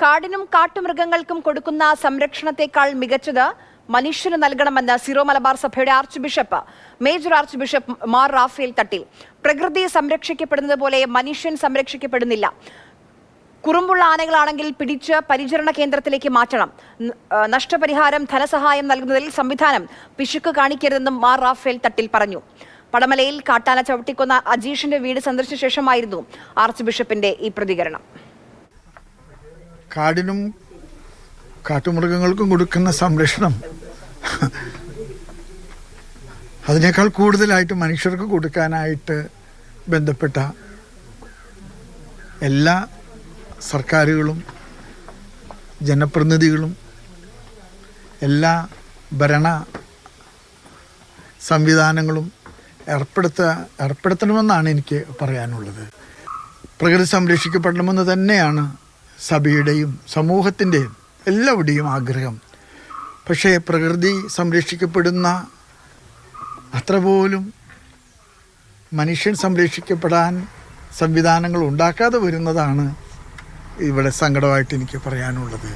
കാടിനും കാട്ടുമൃഗങ്ങൾക്കും കൊടുക്കുന്ന സംരക്ഷണത്തെക്കാൾ മികച്ചത് മനുഷ്യന് നൽകണമെന്ന് സിറോ മലബാർ സഭയുടെ major archbishop Mar Raphael Thattil. പ്രകൃതി സംരക്ഷിക്കപ്പെടുന്നത് പോലെ മനുഷ്യൻ സംരക്ഷിക്കപ്പെടുന്നില്ല. കുറുമ്പുള്ള ആനകളാണെങ്കിൽ പിടിച്ച് പരിചരണ കേന്ദ്രത്തിലേക്ക് മാറ്റണം. നഷ്ടപരിഹാരം, ധനസഹായം നൽകുന്നതിൽ സംവിധാനം പിശുക്ക് കാണിക്കരുതെന്നും മാർ റാഫേൽ തട്ടിൽ പറഞ്ഞു. പടമലയിൽ കാട്ടാന ചവിട്ടിക്കൊന്ന അജീഷിന്റെ വീട് സന്ദർശിച്ച ശേഷമായിരുന്നു ആർച്ച് ബിഷപ്പിന്റെ ഈ പ്രതികരണം. കാടിനും കാട്ടുമൃഗങ്ങൾക്കും കൊടുക്കുന്ന സംരക്ഷണം അതിനേക്കാൾ കൂടുതലായിട്ട് മനുഷ്യർക്ക് കൊടുക്കാനായിട്ട് ബന്ധപ്പെട്ട എല്ലാ സർക്കാരുകളും ജനപ്രതിനിധികളും എല്ലാ ഭരണ സംവിധാനങ്ങളും ഏർപ്പെടുത്തണമെന്നാണ് എനിക്ക് പറയാനുള്ളത്. പ്രകൃതി സംരക്ഷിക്കപ്പെടണമെന്ന് തന്നെയാണ് സഭയുടെയും സമൂഹത്തിൻ്റെയും എല്ലാവരുടെയും ആഗ്രഹം. പക്ഷേ പ്രകൃതി സംരക്ഷിക്കപ്പെടുന്ന അത്ര പോലും മനുഷ്യൻ സംരക്ഷിക്കപ്പെടാൻ സംവിധാനങ്ങൾ ഉണ്ടാക്കാതെ വരുന്നതാണ് ഇവിടെ സങ്കടമായിട്ട് എനിക്ക് പറയാനുള്ളത്.